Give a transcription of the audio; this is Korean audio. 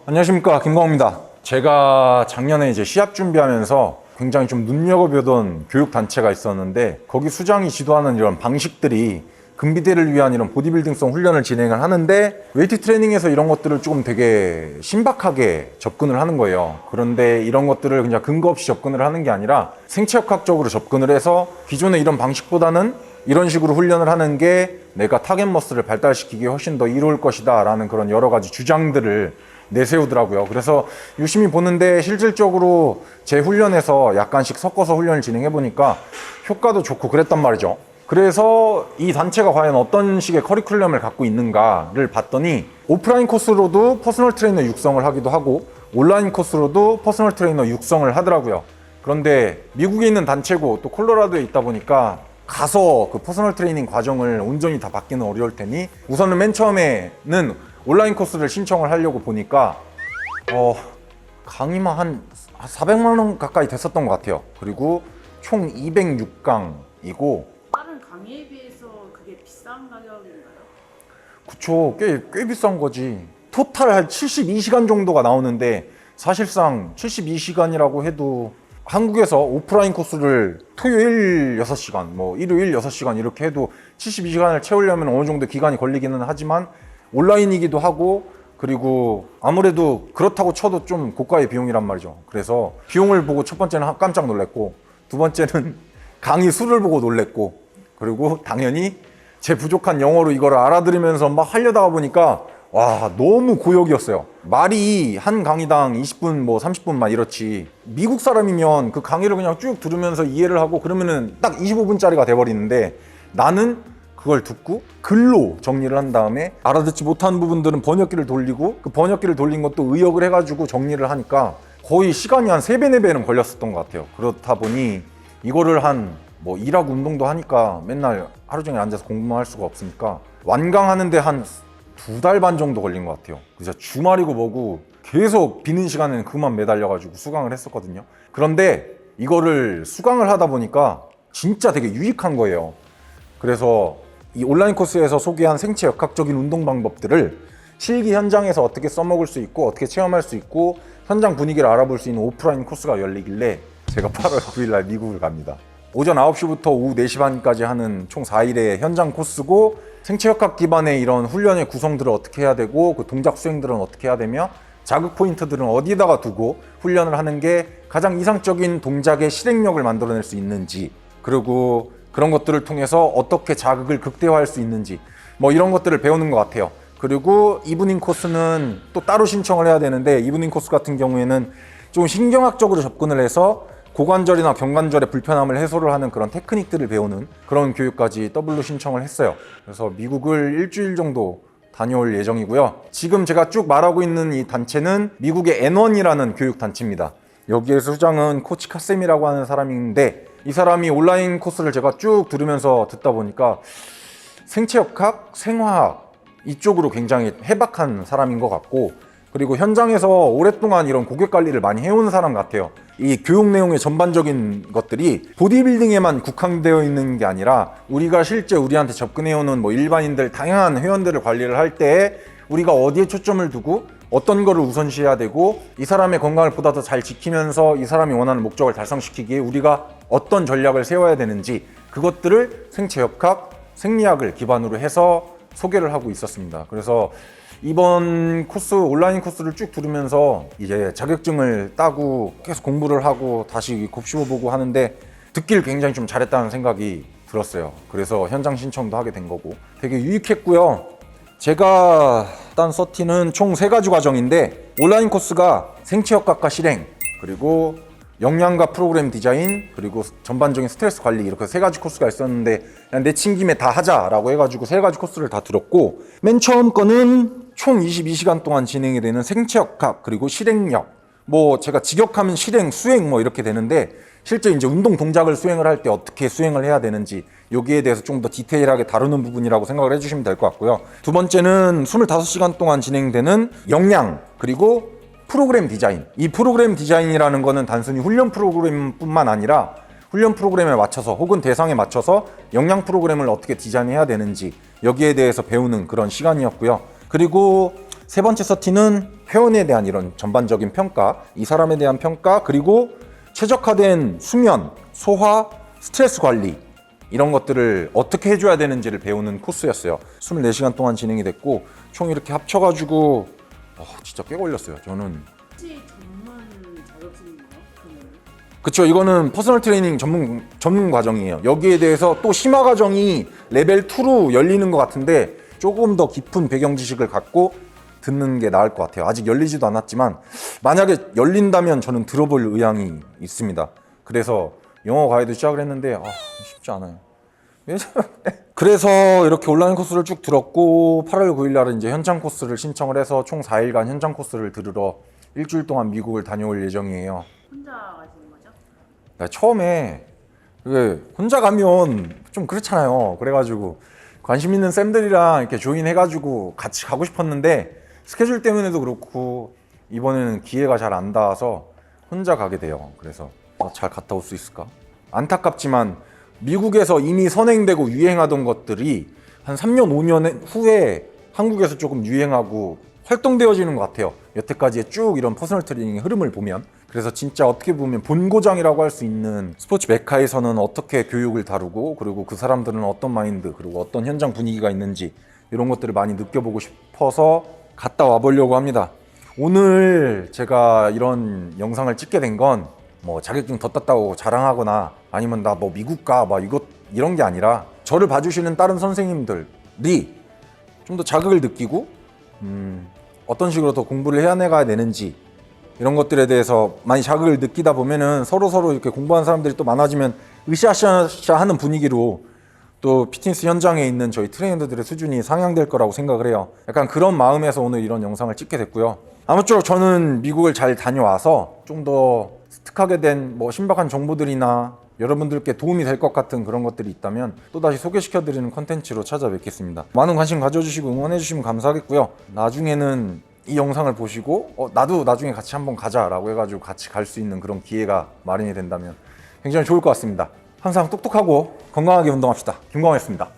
안녕하십니까, 김광호입니다. 제가 작년에 이제 시합 준비하면서 굉장히 좀 눈여겨보던 교육 단체가 있었는데, 거기 수장이 지도하는 이런 방식들이 근비대를 위한 이런 보디빌딩성 훈련을 진행을 하는데, 웨이트 트레이닝에서 이런 것들을 조금 되게 신박하게 접근을 하는 거예요. 그런데 이런 것들을 그냥 근거 없이 접근을 하는 게 아니라 생체역학적으로 접근을 해서 기존의 이런 방식보다는 이런 식으로 훈련을 하는 게 내가 타겟 머슬을 발달시키기에 훨씬 더 이로울 것이다 라는 그런 여러 가지 주장들을 내세우더라고요. 그래서 유심히 보는데 실질적으로 제 훈련에서 약간씩 섞어서 훈련을 진행해 보니까 효과도 좋고 그랬단 말이죠. 그래서 이 단체가 과연 어떤 식의 커리큘럼을 갖고 있는가를 봤더니, 오프라인 코스로도 퍼스널 트레이너 육성을 하기도 하고 온라인 코스로도 퍼스널 트레이너 육성을 하더라고요. 그런데 미국에 있는 단체고 또 콜로라도에 있다 보니까 가서 그 퍼스널 트레이닝 과정을 온전히 다 받기는 어려울 테니, 우선은 맨 처음에는 온라인 코스를 신청을 하려고 보니까 강의만 한 400만 원 가까이 됐었던 것 같아요. 그리고 총 206강이고, 다른 강의에 비해서 그게 비싼 가격인가요? 그쵸, 꽤 비싼 거지. 토탈 한 72시간 정도가 나오는데, 사실상 72시간이라고 해도 한국에서 오프라인 코스를 토요일 6시간, 뭐 일요일 6시간 이렇게 해도 72시간을 채우려면 어느 정도 기간이 걸리기는 하지만, 온라인이기도 하고, 그리고 아무래도 그렇다고 쳐도 좀 고가의 비용이란 말이죠. 그래서 비용을 보고 첫 번째는 깜짝 놀랐고, 두 번째는 강의 수를 보고 놀랬고, 그리고 당연히 제 부족한 영어로 이걸 알아들으면서 막 하려다가 보니까 와, 너무 고역이었어요. 말이 한 강의당 20분 뭐 30분 막 이렇지, 미국 사람이면 그 강의를 그냥 쭉 들으면서 이해를 하고 그러면은 딱 25분짜리가 돼버리는데, 나는 그걸 듣고 글로 정리를 한 다음에 알아듣지 못한 부분들은 번역기를 돌리고, 그 번역기를 돌린 것도 의역을 해가지고 정리를 하니까 거의 시간이 한 3배, 4배는 걸렸었던 것 같아요. 그렇다 보니 이거를 뭐 일하고 운동도 하니까 맨날 하루 종일 앉아서 공부만 할 수가 없으니까 완강하는데 한 2달 반 정도 걸린 것 같아요. 그래서 주말이고 뭐고 계속 비는 시간에는 그만 매달려가지고 수강을 했었거든요. 그런데 이거를 수강을 하다 보니까 진짜 되게 유익한 거예요. 그래서 이 온라인 코스에서 소개한 생체 역학적인 운동 방법들을 실기 현장에서 어떻게 써먹을 수 있고 어떻게 체험할 수 있고 현장 분위기를 알아볼 수 있는 오프라인 코스가 열리길래 제가 8월 9일 날 미국을 갑니다. 오전 9시부터 오후 4시 반까지 하는 총 4일의 현장 코스고, 생체역학 기반의 이런 훈련의 구성들을 어떻게 해야 되고, 그 동작 수행들은 어떻게 해야 되며, 자극 포인트들은 어디에다가 두고 훈련을 하는 게 가장 이상적인 동작의 실행력을 만들어낼 수 있는지, 그리고 그런 것들을 통해서 어떻게 자극을 극대화할 수 있는지, 뭐 이런 것들을 배우는 것 같아요. 그리고 이브닝 코스는 또 따로 신청을 해야 되는데, 이브닝 코스 같은 경우에는 좀 신경학적으로 접근을 해서 고관절이나 경관절의 불편함을 해소를 하는 그런 테크닉들을 배우는 그런 교육까지 더블로 신청을 했어요. 그래서 미국을 일주일 정도 다녀올 예정이고요. 지금 제가 쭉 말하고 있는 이 단체는 미국의 N1이라는 교육 단체입니다. 여기에 수장은 코치 카셈이라고 하는 사람인데, 이 사람이 온라인 코스를 제가 쭉 들으면서 듣다 보니까 생체역학, 생화학 이쪽으로 굉장히 해박한 사람인 것 같고, 그리고 현장에서 오랫동안 이런 고객 관리를 많이 해온 사람 같아요. 이 교육 내용의 전반적인 것들이 보디빌딩에만 국한되어 있는 게 아니라, 우리가 실제 우리한테 접근해오는 뭐 일반인들, 다양한 회원들을 관리를 할 때 우리가 어디에 초점을 두고 어떤 거를 우선시해야 되고, 이 사람의 건강을 보다 더 잘 지키면서 이 사람이 원하는 목적을 달성시키기에 우리가 어떤 전략을 세워야 되는지, 그것들을 생체역학, 생리학을 기반으로 해서 소개를 하고 있었습니다. 그래서 이번 코스, 온라인 코스를 쭉 들으면서 이제 자격증을 따고 계속 공부를 하고 다시 곱씹어보고 하는데, 듣기를 굉장히 좀 잘했다는 생각이 들었어요. 그래서 현장 신청도 하게 된 거고 되게 유익했고요. 제가 딴 서티는 총 3가지 과정인데, 온라인 코스가 생체역학과 실행, 그리고 역량과 프로그램 디자인, 그리고 전반적인 스트레스 관리, 이렇게 3가지 코스가 있었는데 그냥 내친 김에 다 하자라고 해가지고 3가지 코스를 다 들었고, 맨 처음 거는 총 22시간 동안 진행이 되는 생체역학 그리고 실행력, 뭐 제가 직역하면 실행, 수행 뭐 이렇게 되는데, 실제 이제 운동 동작을 수행을 할 때 어떻게 수행을 해야 되는지 여기에 대해서 좀 더 디테일하게 다루는 부분이라고 생각을 해주시면 될 것 같고요. 두 번째는 25시간 동안 진행되는 역량 그리고 프로그램 디자인. 이 프로그램 디자인이라는 거는 단순히 훈련 프로그램뿐만 아니라 훈련 프로그램에 맞춰서 혹은 대상에 맞춰서 역량 프로그램을 어떻게 디자인해야 되는지 여기에 대해서 배우는 그런 시간이었고요. 그리고 세 번째 서티는 회원에 대한 이런 전반적인 평가, 이 사람에 대한 평가, 그리고 최적화된 수면, 소화, 스트레스 관리 이런 것들을 어떻게 해줘야 되는지를 배우는 코스였어요. 24시간 동안 진행이 됐고 총 이렇게 합쳐가지고 진짜 꽤 걸렸어요. 저는. 혹시 전문 자격증인가요? 그러면? 그쵸, 이거는 퍼스널 트레이닝 전문 과정이에요. 여기에 대해서 또 심화 과정이 레벨 2로 열리는 것 같은데 조금 더 깊은 배경 지식을 갖고 듣는 게 나을 것 같아요. 아직 열리지도 않았지만 만약에 열린다면 저는 들어볼 의향이 있습니다. 그래서 영어 과외도 시작을 했는데 쉽지 않아요. 그래서 이렇게 온라인 코스를 쭉 들었고 8월 9일 날은 이제 현장 코스를 신청을 해서 총 4일간 현장 코스를 들으러 일주일 동안 미국을 다녀올 예정이에요. 혼자 가시는 거죠? 처음에 혼자 가면 좀 그렇잖아요. 그래가지고 관심 있는 쌤들이랑 이렇게 조인해가지고 같이 가고 싶었는데 스케줄 때문에도 그렇고 이번에는 기회가 잘 안 닿아서 혼자 가게 돼요. 그래서 잘 갔다 올 수 있을까? 안타깝지만 미국에서 이미 선행되고 유행하던 것들이 한 3년, 5년 후에 한국에서 조금 유행하고 활동되어지는 것 같아요. 여태까지의 쭉 이런 퍼스널 트레이닝의 흐름을 보면. 그래서 진짜 어떻게 보면 본고장이라고 할 수 있는 스포츠 메카에서는 어떻게 교육을 다루고 그리고 그 사람들은 어떤 마인드 그리고 어떤 현장 분위기가 있는지 이런 것들을 많이 느껴보고 싶어서 갔다 와보려고 합니다. 오늘 제가 이런 영상을 찍게 된 건 뭐 자격증 더 땄다고 자랑하거나 아니면 나 뭐 미국 가 막 이런 게 아니라 저를 봐주시는 다른 선생님들이 좀 더 자극을 느끼고 어떤 식으로 더 공부를 해나가야 되는지 이런 것들에 대해서 많이 자극을 느끼다 보면은 서로 이렇게 공부하는 사람들이 또 많아지면 으쌰으쌰 하는 분위기로 또 피트니스 현장에 있는 저희 트레이너들의 수준이 상향될 거라고 생각을 해요. 약간 그런 마음에서 오늘 이런 영상을 찍게 됐고요. 아무쪼록 저는 미국을 잘 다녀와서 좀 더 습득하게 된 뭐 신박한 정보들이나 여러분들께 도움이 될 것 같은 그런 것들이 있다면 또다시 소개시켜드리는 컨텐츠로 찾아뵙겠습니다. 많은 관심 가져주시고 응원해주시면 감사하겠고요. 나중에는 이 영상을 보시고 나도 나중에 같이 한번 가자라고 해가지고 같이 갈 수 있는 그런 기회가 마련이 된다면 굉장히 좋을 것 같습니다. 항상 똑똑하고 건강하게 운동합시다. 김광호였습니다.